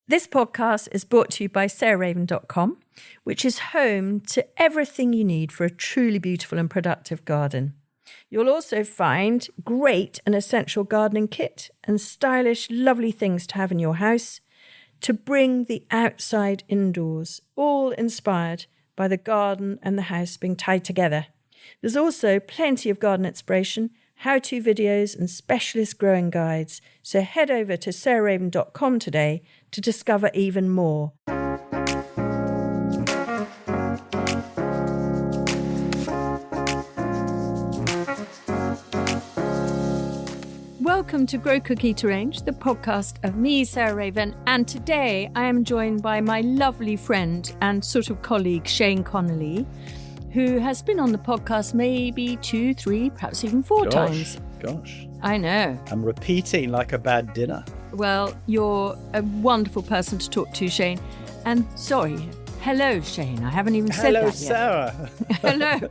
This podcast is brought to you by sarahraven.com, which is home to everything you need for a truly beautiful and productive garden. You'll also find great and essential gardening kit and stylish, lovely things to have in your house to bring the outside indoors, all inspired by the garden and the house being tied together. There's also plenty of garden inspiration, how-to videos and specialist growing guides. So head over to sarahraven.com today to discover even more. Welcome to Grow Cook Eat Arrange, the podcast of me, Sarah Raven, and today I am joined by my lovely friend and sort of colleague, Shane Connolly, who has been on the podcast maybe 2, 3, perhaps even 4 times. Gosh. I know. I'm repeating like a bad dinner. Well, you're a wonderful person to talk to, Shane. And sorry, hello, Shane. I haven't even said that yet. Hello, Sarah. Hello.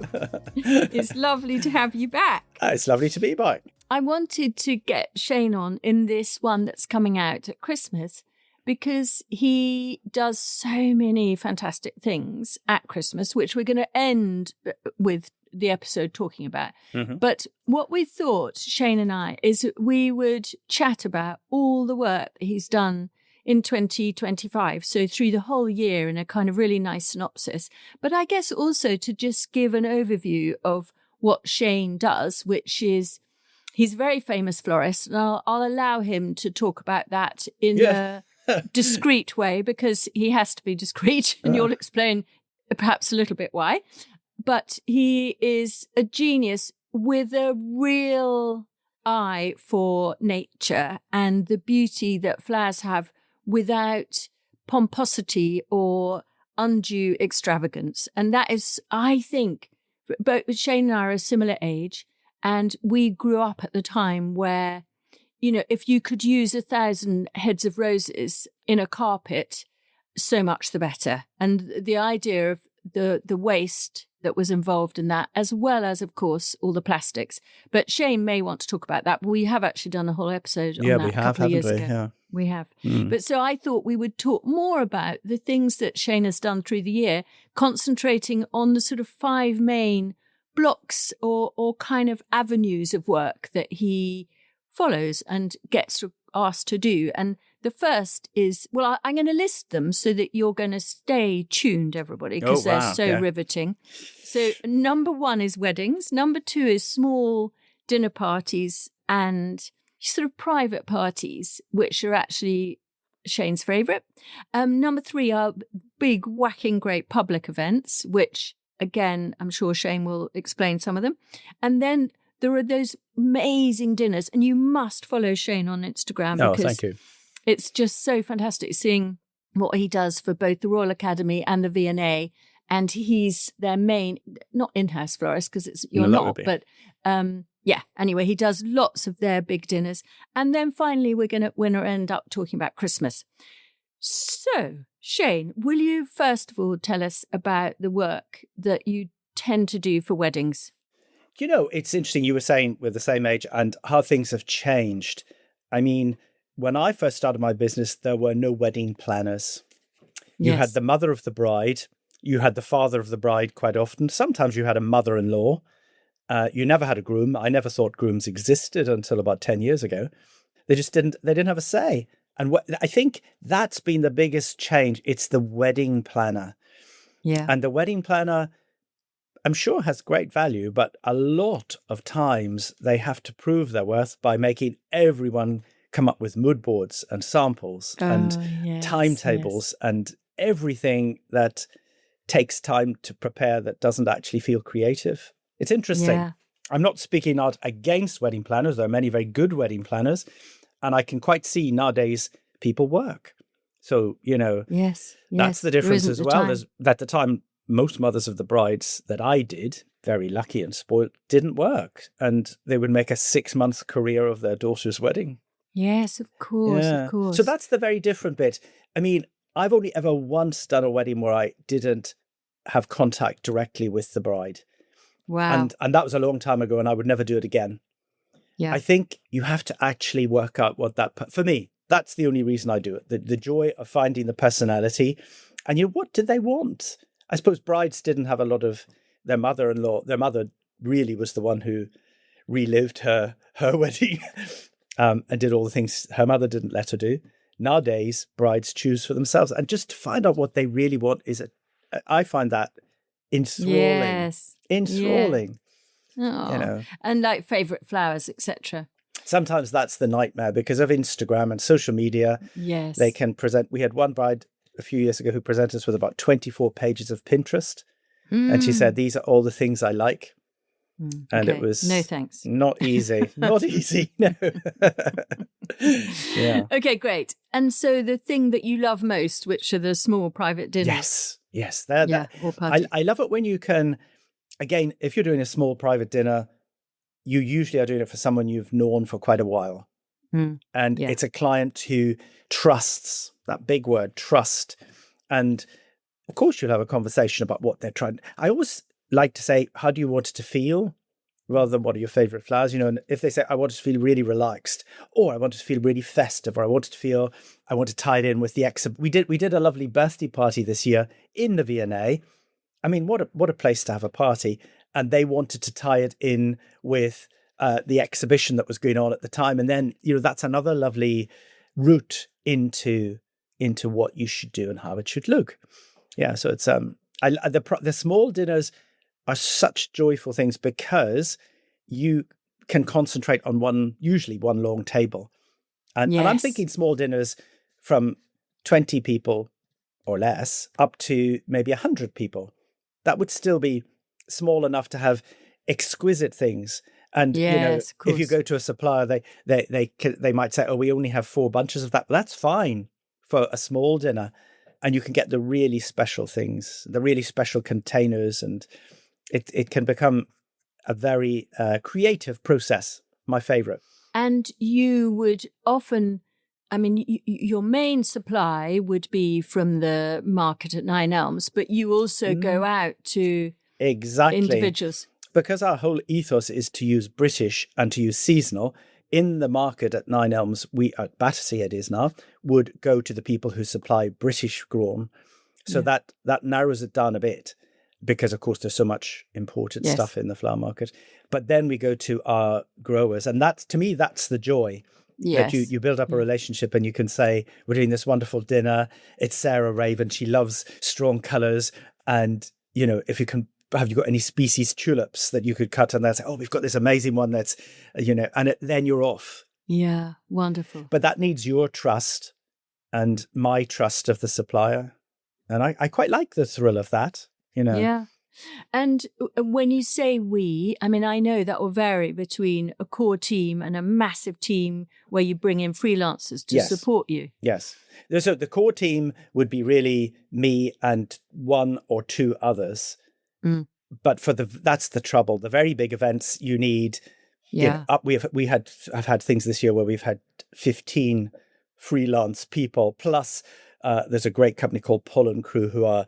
It's lovely to have you back. It's lovely to be back. I wanted to get Shane on in this one that's coming out at Christmas because he does so many fantastic things at Christmas, which we're going to end with the episode talking about. Mm-hmm. But what we thought, Shane and I, is we would chat about all the work that he's done in 2025. So through the whole year in a kind of really nice synopsis. But I guess also to just give an overview of what Shane does, which is he's a very famous florist. And I'll allow him to talk about that in a discreet way because he has to be discreet and you'll explain perhaps a little bit why. But he is a genius with a real eye for nature and the beauty that flowers have without pomposity or undue extravagance. And that is, I think, both Shane and I are a similar age, and we grew up at the time where, you know, if you could use 1,000 heads of roses in a carpet, so much the better. And the idea of the waste that was involved in that, as well as, of course, all the plastics. But Shane may want to talk about that. But we have actually done a whole episode on that a couple of years ago. Yeah, we have. But so I thought we would talk more about the things that Shane has done through the year, concentrating on the sort of 5 main blocks or kind of avenues of work that he follows and gets asked to do. And the first is, well, I'm going to list them so that you're going to stay tuned, everybody, because they're so riveting. So number 1 is weddings. Number 2 is small dinner parties and sort of private parties, which are actually Shane's favourite. Number 3 are big, whacking great public events, which, again, I'm sure Shane will explain some of them. And then there are those amazing dinners, and you must follow Shane on Instagram because thank you. It's just so fantastic seeing what he does for both the Royal Academy and the V&A. And he's their main, not in-house florist because you're not, but anyway, he does lots of their big dinners. And then finally, we're going to end up talking about Christmas. So, Shane, will you first of all tell us about the work that you tend to do for weddings? You know, it's interesting. You were saying we're the same age and how things have changed. I mean, when I first started my business, there were no wedding planners. You had the mother of the bride. You had the father of the bride quite often. Sometimes you had a mother-in-law. You never had a groom. I never thought grooms existed until about 10 years ago. They didn't have a say. And I think that's been the biggest change. It's the wedding planner. Yeah. And the wedding planner, I'm sure, has great value, but a lot of times they have to prove their worth by making everyone come up with mood boards and samples and timetables and everything that takes time to prepare that doesn't actually feel creative. It's interesting. Yeah. I'm not speaking out against wedding planners. There are many very good wedding planners. And I can quite see nowadays people work. So, you know, that's the difference as well. There's, at the time, most mothers of the brides that I did, very lucky and spoiled, didn't work. And they would make a 6-month career of their daughter's wedding. Yes, of course, of course. So that's the very different bit. I mean, I've only ever once done a wedding where I didn't have contact directly with the bride. Wow. And that was a long time ago and I would never do it again. Yeah. I think you have to actually work out what that, for me, That's the only reason I do it. The joy of finding the personality. And what did they want? I suppose brides didn't have a lot of their mother-in-law. Their mother really was the one who relived her wedding and did all the things her mother didn't let her do. Nowadays, brides choose for themselves. And just to find out what they really want I find that enthralling. Yes. Enthralling. Yeah. And like favourite flowers, etc. Sometimes that's the nightmare because of Instagram and social media. Yes. They can present. We had one bride a few years ago who presented us with about 24 pages of Pinterest. And she said, these are all the things I like. And it was no thanks. Not easy. Not easy. No. Yeah. Okay, great. And so the thing that you love most, which are the small private dinners. Yes. I love it when you can, again, if you're doing a small private dinner, you usually are doing it for someone you've known for quite a while. And it's a client who trusts, that big word, trust. And of course, you'll have a conversation about what they're trying. I always like to say, how do you want it to feel? Rather than what are your favorite flowers? And if they say, I want it to feel really relaxed, or I want it to feel really festive, or I want to tie it in with the we did a lovely birthday party this year in the V&A. I mean, what a place to have a party. And they wanted to tie it in with the exhibition that was going on at the time. And then, that's another lovely route into what you should do and how it should look. Yeah. So it's, the small dinners are such joyful things because you can concentrate on usually one long table. And I'm thinking small dinners from 20 people or less up to maybe 100 people. That would still be small enough to have exquisite things. And if you go to a supplier, they might say, "Oh, we only have 4 bunches of that." But that's fine for a small dinner, and you can get the really special things, the really special containers, and it can become a very creative process. My favorite. And you would often, I mean, your main supply would be from the market at Nine Elms, but you also go out to individuals. Because our whole ethos is to use British and to use seasonal, in the market at Nine Elms, we at Battersea it is now, would go to the people who supply British grown. So that narrows it down a bit because, of course, there's so much imported stuff in the flower market. But then we go to our growers. And to me, that's the joy. That you build up a relationship and you can say, we're doing this wonderful dinner. It's Sarah Raven. She loves strong colours. And, if you can, have you got any species tulips that you could cut? And they'll say, oh, we've got this amazing one that's, then you're off. Yeah, wonderful. But that needs your trust and my trust of the supplier. And I quite like the thrill of that, Yeah. And when you say we, I mean, I know that will vary between a core team and a massive team where you bring in freelancers to support you. Yes. So the core team would be really me and 1 or 2 others. But that's the trouble. The very big events you need. I've had things this year where we've had 15 freelance people plus there's a great company called Pull & Crew who are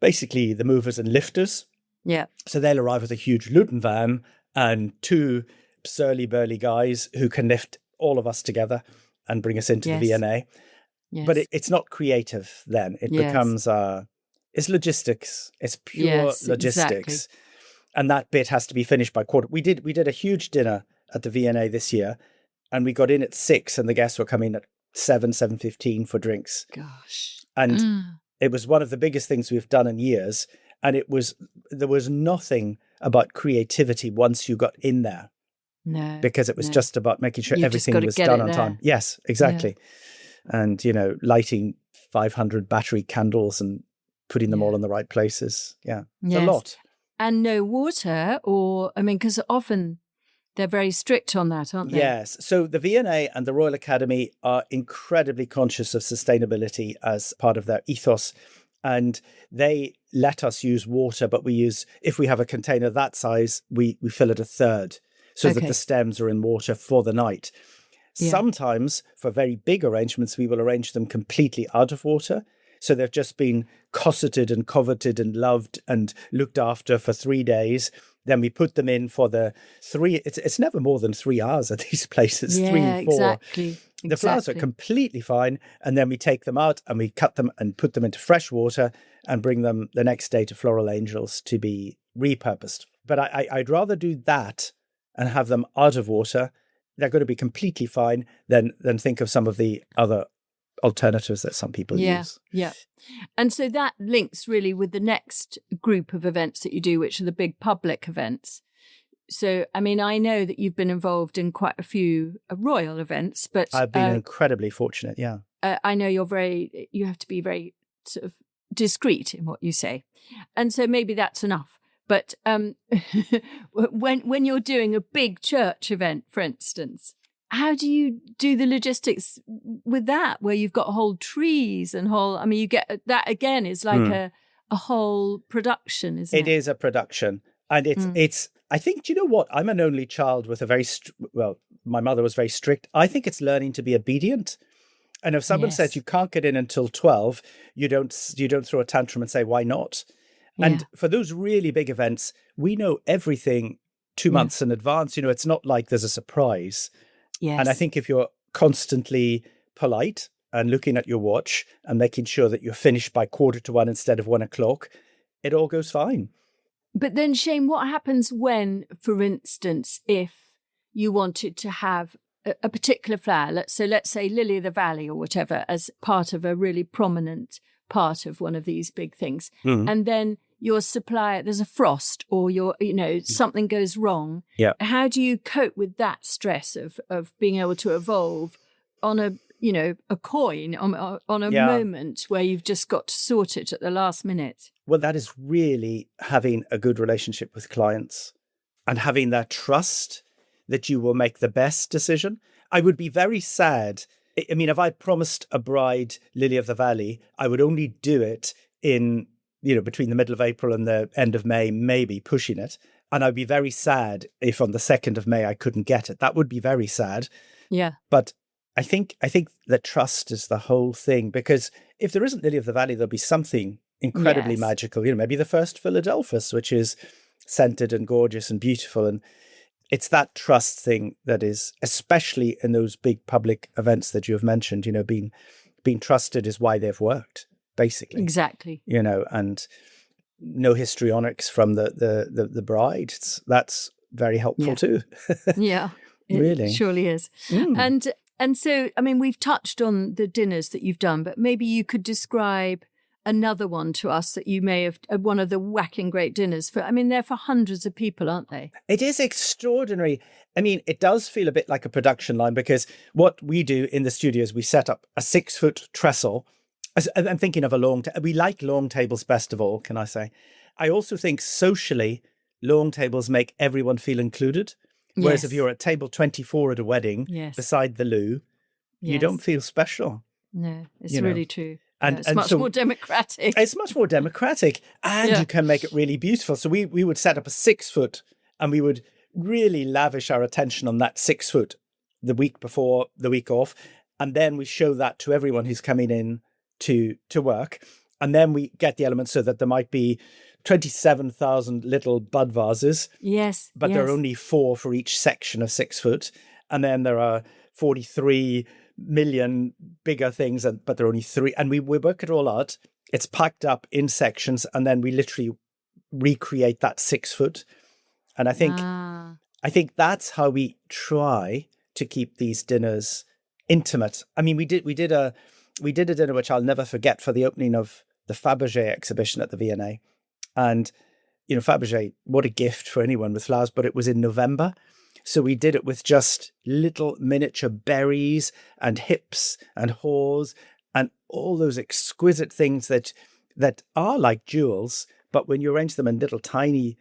basically the movers and lifters. Yeah. So they'll arrive with a huge Luton van and 2 surly burly guys who can lift all of us together and bring us into the V&A. Yes. But it's not creative then. It becomes it's logistics. It's pure logistics. Exactly. And that bit has to be finished by quarter. We did a huge dinner at the V&A this year and we got in at 6 and the guests were coming at 7:15 for drinks. Gosh. And it was one of the biggest things we've done in years. And there was nothing about creativity once you got in there. No. Because it was just about making sure everything was done on time. Yes, exactly. Yeah. And, lighting 500 battery candles and putting them all in the right places. Yeah, it's a lot. And no water because often they're very strict on that, aren't they? Yes. So the V&A and the Royal Academy are incredibly conscious of sustainability as part of their ethos. And they let us use water, but if we have a container that size, we fill it a third so that the stems are in water for the night. Yeah. Sometimes for very big arrangements, we will arrange them completely out of water. So they've just been cosseted and coveted and loved and looked after for 3 days. Then we put them in for the 3. It's never more than 3 hours at these places, 3 and 4. Exactly. The flowers are completely fine. And then we take them out and we cut them and put them into fresh water and bring them the next day to Floral Angels to be repurposed. But I'd rather do that and have them out of water. They're going to be completely fine than think of some of the other alternatives that some people use. Yeah. And so that links really with the next group of events that you do, which are the big public events. So, I mean, I know that you've been involved in quite a few royal events, but I've been incredibly fortunate. Yeah. I know you have to be very sort of discreet in what you say. And so maybe that's enough. But when you're doing a big church event, for instance, how do you do the logistics with that, where you've got whole trees and you get that again is like a whole production, isn't it? It is a production. And it's, I think, do you know what? I'm an only child with a very, my mother was very strict. I think it's learning to be obedient. And if someone says you can't get in until 12, you don't throw a tantrum and say, why not? Yeah. And for those really big events, we know everything 2 months in advance. It's not like there's a surprise. Yes. And I think if you're constantly polite and looking at your watch and making sure that you're finished by 1:45 instead of 1 o'clock, it all goes fine. But then, Shane, what happens when, for instance, if you wanted to have a particular flower, let's say Lily of the Valley or whatever, as part of a really prominent part of one of these big things, and then your supplier, there's a frost or something goes wrong. Yeah. How do you cope with that stress of being able to evolve on a coin, on a moment where you've just got to sort it at the last minute? Well, that is really having a good relationship with clients and having that trust that you will make the best decision. I would be very sad. I mean, if I promised a bride Lily of the Valley, I would only do it in, between the middle of April and the end of May, maybe pushing it. And I'd be very sad if on the 2nd of May I couldn't get it. That would be very sad. Yeah. But I think that trust is the whole thing, because if there isn't Lily of the Valley, there'll be something incredibly magical. Maybe the first Philadelphus, which is scented and gorgeous and beautiful. And it's that trust thing that is, especially in those big public events that you have mentioned, being trusted is why they've worked, basically. Exactly. And no histrionics from the bride. That's very helpful too. Yeah. Really. It surely is. And so, I mean, we've touched on the dinners that you've done, but maybe you could describe another one to us that you may have, one of the whacking great dinners they're for hundreds of people, aren't they? It is extraordinary. I mean, it does feel a bit like a production line, because what we do in the studio is we set up a 6-foot trestle. I'm thinking of we like long tables best of all, can I say? I also think socially, long tables make everyone feel included. Whereas if you're at table 24 at a wedding beside the loo, you don't feel special. No, it's really true. And it's much more democratic. It's much more democratic, and you can make it really beautiful. So we would set up a 6-foot, and we would really lavish our attention on that 6 foot the week before, the week off. And then we show that to everyone who's coming in to work. And then we get the elements so that there might be 27,000 little bud vases. Yes. But there are only 4 for each section of 6 foot. And then there are 43 million bigger things, but there are only 3. And we work it all out. It's packed up in sections, and then we literally recreate that 6 foot. And I think that's how we try to keep these dinners intimate. I mean, we did a dinner which I'll never forget for the opening of the Fabergé exhibition at the V&A. And, Fabergé, what a gift for anyone with flowers, but it was in November. So we did it with just little miniature berries and hips and haws and all those exquisite things that are like jewels, but when you arrange them in little tiny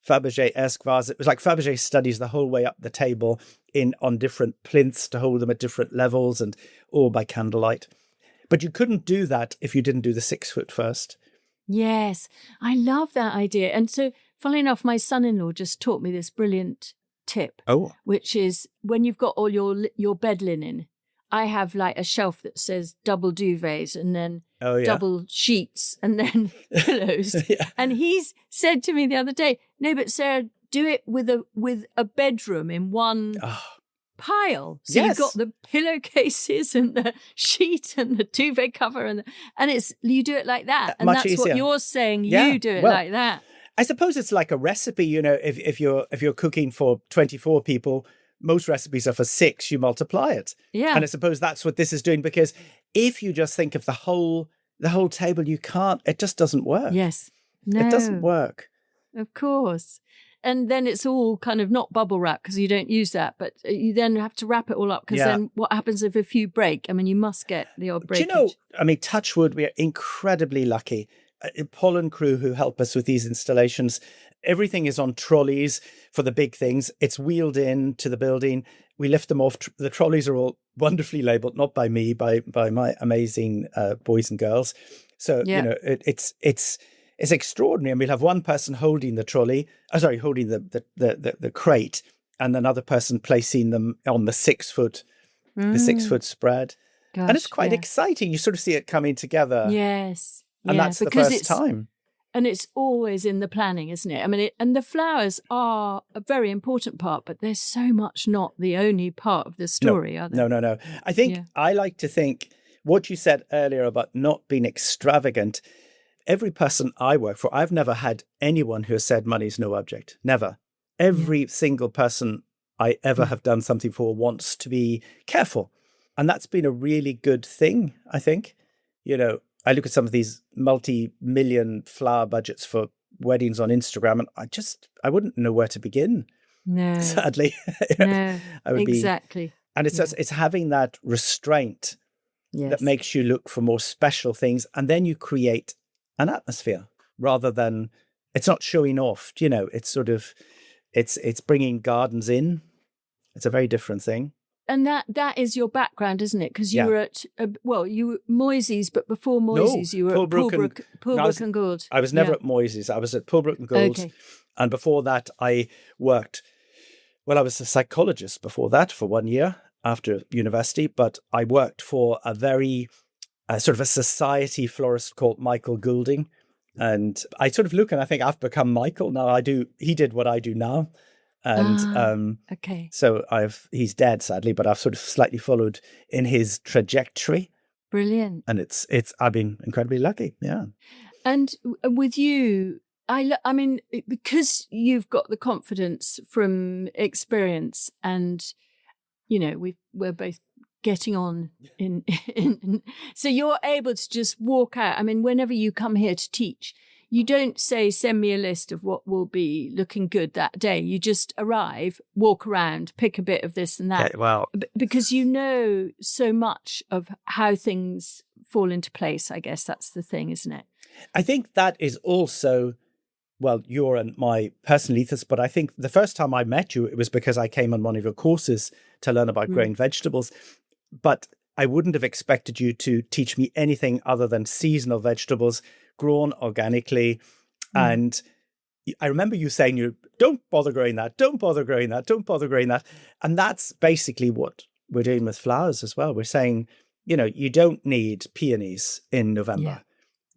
Fabergé-esque vases, it was like Fabergé studies the whole way up the table on different plinths to hold them at different levels, and all by candlelight. But you couldn't do that if you didn't do the 6 foot first. Yes, I love that idea. And so, funnily enough, my son-in-law just taught me this brilliant tip, which is when you've got all your bed linen, I have like a shelf that says double duvets and then double sheets and then pillows. And he's said to me the other day, no, but Sarah, do it with a bedroom in one pile. So you've got the pillowcases and the sheet and the duvet cover and it's you do it like that. And Much that's easier. what you're saying. You do it like that. I suppose it's like a recipe, you know, if you're cooking for 24 people, most recipes are for 6, you multiply it. Yeah. And I suppose that's what this is doing, because if you just think of the whole table, it just doesn't work. Yes. No. It doesn't work. Of course. And then it's all kind of not bubble wrap because you don't use that, but you then have to wrap it all up because then what happens if a few break? I mean, you must get the odd breakage. Do you know, I mean, touch wood, we are incredibly lucky. Paul and crew who help us with these installations, everything is on trolleys for the big things. It's wheeled in to the building. We lift them off. The trolleys are all wonderfully labelled, not by me, by my amazing boys and girls. So, you know, it's extraordinary. And we'll have one person holding the trolley, holding the crate, and another person placing them on the 6 foot spread. Gosh, and it's quite exciting. You sort of see it coming together. Yes. And that's the first time. And it's always in the planning, isn't it? I mean, and the flowers are a very important part, but they're so much not the only part of the story, are they? No. I think I like to think what you said earlier about not being extravagant. Every person I work for, I've never had anyone who has said money's no object. Never. Every single person I ever have done something for wants to be careful. And that's been a really good thing, I think. You know, I look at some of these multi-million flower budgets for weddings on Instagram, and I wouldn't know where to begin. No. Sadly. No, exactly. And it's just, it's having that restraint that makes you look for more special things. And then you create an atmosphere rather than, it's not showing off, you know, it's sort of, it's bringing gardens in. It's a very different thing. And that is your background, isn't it? Because you were at, you were Moisey's, but before Moisey's, you were at Pulbrook and Gould. I was never at Moisey's. I was at Pulbrook and Gould. Okay. And before that, I worked, I was a psychologist before that for 1 year after university, but I worked for a very sort of a society florist called Michael Goulding. And I sort of look and I think I've become Michael now. He did what I do now. And so he's dead, sadly, but I've sort of slightly followed in his trajectory. Brilliant. And I've been incredibly lucky. Yeah. And with you, I mean, because you've got the confidence from experience and, you know, we're both getting on in so you're able to just walk out. I mean, whenever you come here to teach, you don't say, send me a list of what will be looking good that day. You just arrive, walk around, pick a bit of this and that. Because you know so much of how things fall into place. I guess that's the thing, isn't it? I think that is also, your and my personal ethos, but I think the first time I met you, it was because I came on one of your courses to learn about growing vegetables. But I wouldn't have expected you to teach me anything other than seasonal vegetables grown organically. And I remember you saying, don't bother growing that, don't bother growing that, don't bother growing that. And that's basically what we're doing with flowers as well. We're saying, you know, you don't need peonies in November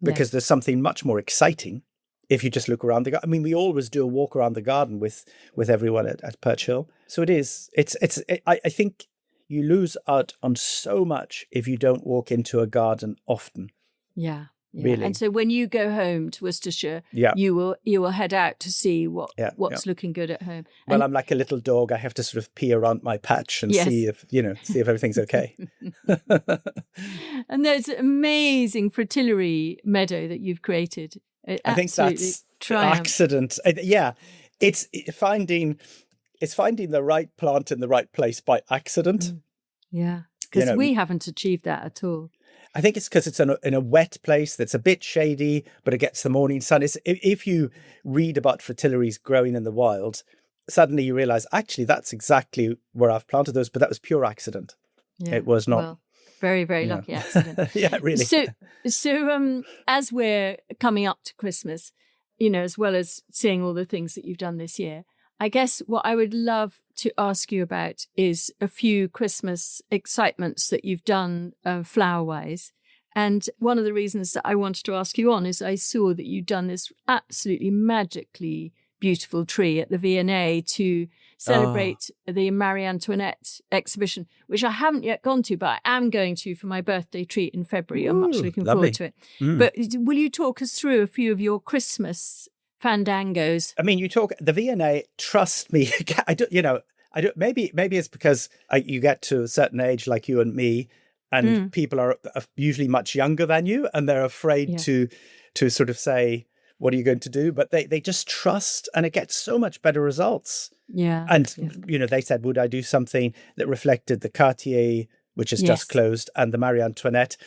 because there's something much more exciting if you just look around the garden. I mean, we always do a walk around the garden with everyone at Perch Hill. So I think you lose out on so much if you don't walk into a garden often. Yeah. Really. And so when you go home to Worcestershire, you will head out to see what's looking good at home. Well, I'm like a little dog. I have to sort of pee around my patch and see if everything's okay. And there's an amazing fritillary meadow that you've created. I think that's triumph. Accident. It's finding the right plant in the right place by accident. Yeah, because we haven't achieved that at all. I think it's because it's in a wet place that's a bit shady, but it gets the morning sun. If you read about fritillaries growing in the wild, suddenly you realize, actually, that's exactly where I've planted those, but that was pure accident. Yeah. It was not. Well, very, very lucky accident. Yeah, really. So as we're coming up to Christmas, you know, as well as seeing all the things that you've done this year, I guess what I would love to ask you about is a few Christmas excitements that you've done flower-wise. And one of the reasons that I wanted to ask you on is I saw that you'd done this absolutely magically beautiful tree at the V&A to celebrate the Marie Antoinette exhibition, which I haven't yet gone to, but I am going to for my birthday treat in February. I'm much looking lovely. forward to it. But will you talk us through a few of your Christmas fandangos? I mean, you talk the V&A. Trust me, I don't. Maybe it's because you get to a certain age, like you and me, and people are usually much younger than you, and they're afraid to sort of say, "What are you going to do?" But they just trust, and it gets so much better results. Yeah. And they said, "Would I do something that reflected the Cartier, which is just closed, and the Marie Antoinette?"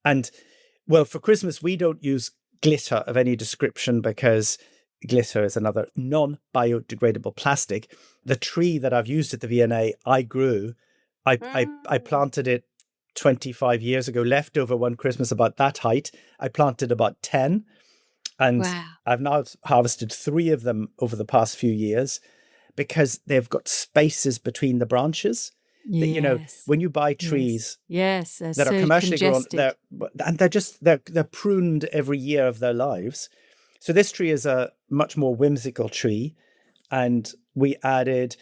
And well, for Christmas we don't use glitter of any description because glitter is another non-biodegradable plastic. The tree that I've used at the V&A, I grew. I planted it 25 years ago, left over one Christmas about that height. I planted about 10, and I've now harvested 3 of them over the past few years because they've got spaces between the branches. Yes. When you buy trees that are commercially grown, they're pruned every year of their lives. So this tree is a much more whimsical tree, and we added,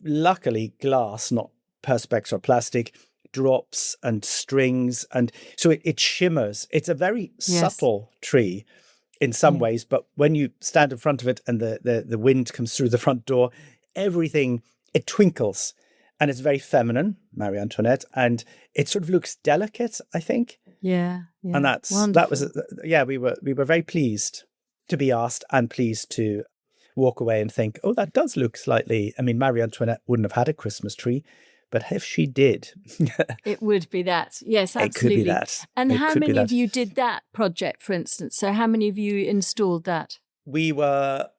luckily, glass, not perspex or plastic, drops and strings, and so it shimmers. It's a very subtle tree in some ways, but when you stand in front of it and the wind comes through the front door, everything, it twinkles, and it's very feminine, Marie Antoinette, and it sort of looks delicate, I think. Yeah. And we were very pleased to be asked and pleased to walk away and think, oh, that does look slightly, I mean, Marie Antoinette wouldn't have had a Christmas tree, but if she did, it would be that. Yes, absolutely. It could be that. And how many of you did that project, for instance? So how many of you installed that? We were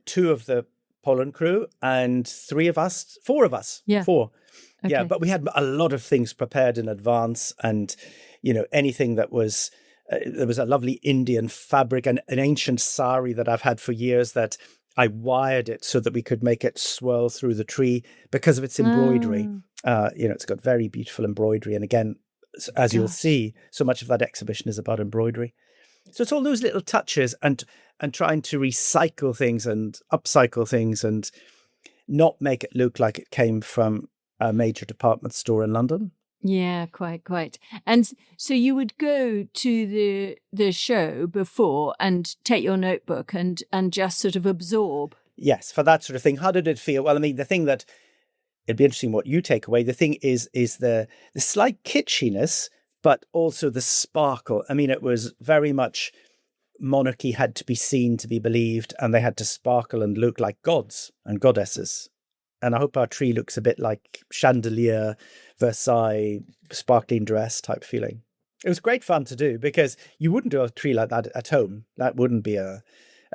2 of the Poland crew and 4 of us. 4. Okay. Yeah, but we had a lot of things prepared in advance, and, anything that was, there was a lovely Indian fabric and an ancient sari that I've had for years that I wired it so that we could make it swirl through the tree because of its embroidery. It's got very beautiful embroidery. And again, as you'll see, so much of that exhibition is about embroidery. So it's all those little touches and trying to recycle things and upcycle things and not make it look like it came from a major department store in London. Yeah, quite. And so you would go to the show before and take your notebook and just sort of absorb. Yes, for that sort of thing. How did it feel? Well, I mean, the thing that it'd be interesting what you take away. The thing is the slight kitschiness, but also the sparkle. I mean, it was very much monarchy had to be seen to be believed, and they had to sparkle and look like gods and goddesses. And I hope our tree looks a bit like chandelier, Versailles, sparkling dress type feeling. It was great fun to do because you wouldn't do a tree like that at home. That wouldn't be a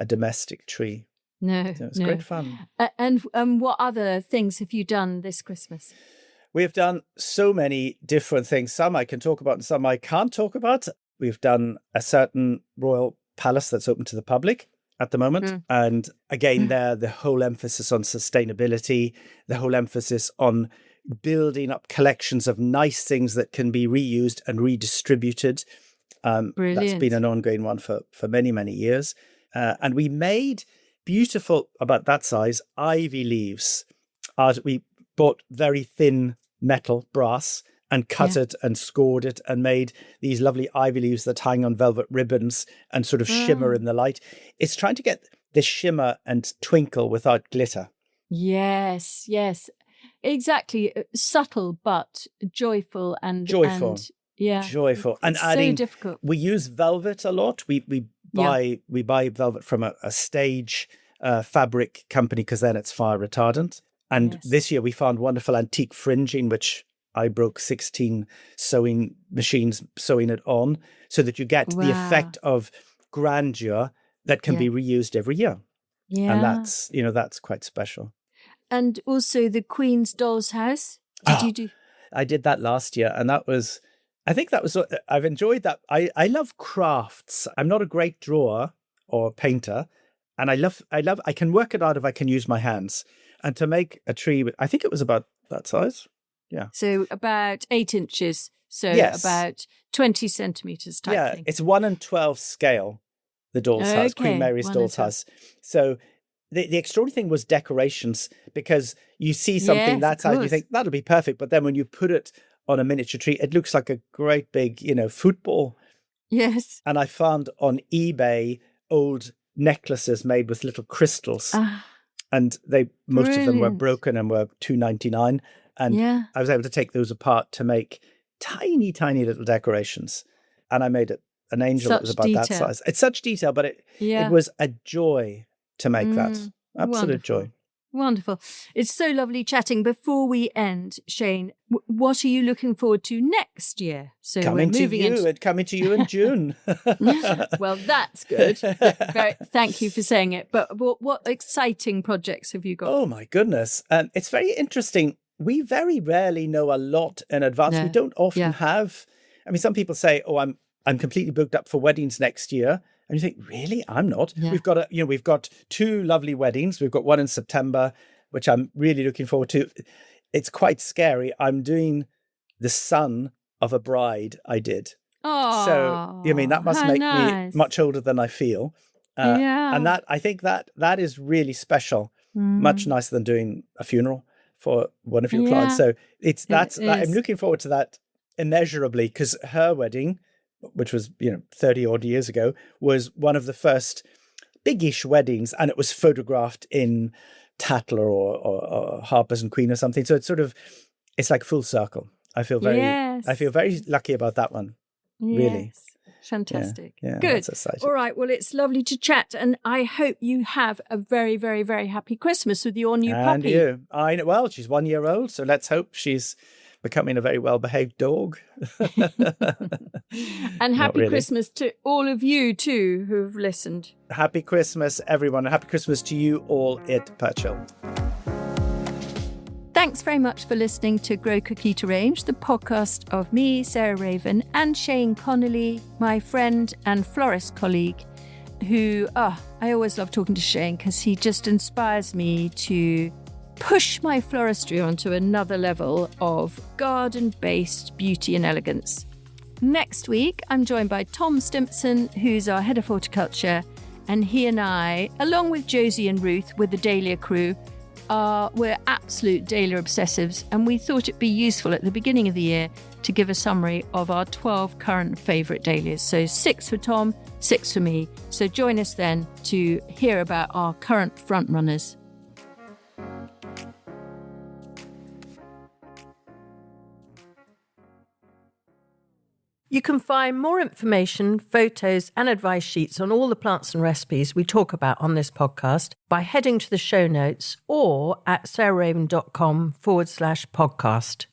domestic tree. No, so it was great fun. And what other things have you done this Christmas? We have done so many different things. Some I can talk about and some I can't talk about. We've done a certain royal palace that's open to the public at the moment. And again, there, the whole emphasis on sustainability, the whole emphasis on building up collections of nice things that can be reused and redistributed. That's been an ongoing one for many, many years. And we made beautiful, about that size, ivy leaves. We bought very thin metal, brass, and cut it and scored it and made these lovely ivy leaves that hang on velvet ribbons and sort of shimmer in the light. It's trying to get this shimmer and twinkle without glitter. Yes. Exactly. Subtle, but joyful. Joyful. And it's adding, so difficult. We use velvet a lot. We buy velvet from a stage fabric company because then it's fire retardant. And this year we found wonderful antique fringing, which I broke 16 sewing machines sewing it on so that you get the effect of grandeur that can be reused every year. Yeah. And that's quite special. And also the Queen's Doll's House. Did you do? I did that last year, and I've enjoyed that. I love crafts. I'm not a great drawer or painter, and I can work it out if I can use my hands. And to make a tree, I think it was about that size. Yeah. So about 8 inches. So about 20 centimeters type thing. It's 1:12 scale, the doll's house, Queen Mary's doll's house. So the extraordinary thing was decorations, because you see something that size, you think that'll be perfect. But then when you put it on a miniature tree, it looks like a great big, football. Yes. And I found on eBay old necklaces made with little crystals. And most of them were broken and were $2.99. And I was able to take those apart to make tiny, tiny little decorations. And I made an angel that was about that size. It's such detail, but it was a joy to make that. Absolute joy. Wonderful. It's so lovely chatting. Before we end, Shane, what are you looking forward to next year? So coming to you in June. Well, that's good. Thank you for saying it. But what exciting projects have you got? Oh, my goodness. It's very interesting. We very rarely know a lot in advance. No. We don't often have. I mean, some people say, "Oh, I'm completely booked up for weddings next year," and you think, "Really? I'm not." Yeah. We've got 2 lovely weddings. We've got one in September, which I'm really looking forward to. It's quite scary. I'm doing the son of a bride. I did. Oh, so that must make me much older than I feel. And that I think that is really special. Much nicer than doing a funeral for one of your clients. So I'm looking forward to that immeasurably, because her wedding, which was 30 odd years ago, was one of the first biggish weddings, and it was photographed in Tatler or Harper's and Queen or something. So it's like full circle. I feel very lucky about that one. Really. Fantastic. Yeah, good. All right. Well, it's lovely to chat, and I hope you have a very, very, very happy Christmas with your new puppy. And you. I know. Well, she's 1 year old, so let's hope she's becoming a very well-behaved dog. And happy Christmas to all of you too who've listened. Happy Christmas, everyone. Happy Christmas to you all at Purchill. Thanks very much for listening to Grow Cook Eat Arrange, the podcast of me, Sarah Raven, and Shane Connolly, my friend and florist colleague, who, I always love talking to Shane because he just inspires me to push my floristry onto another level of garden-based beauty and elegance. Next week, I'm joined by Tom Stimpson, who's our head of horticulture, and he and I, along with Josie and Ruth with the Dahlia crew, we're absolute Dahlia obsessives, and we thought it'd be useful at the beginning of the year to give a summary of our 12 current favourite dahlias. So 6 for Tom, 6 for me. So join us then to hear about our current front runners. You can find more information, photos and advice sheets on all the plants and recipes we talk about on this podcast by heading to the show notes or at sarahraven.com/podcast.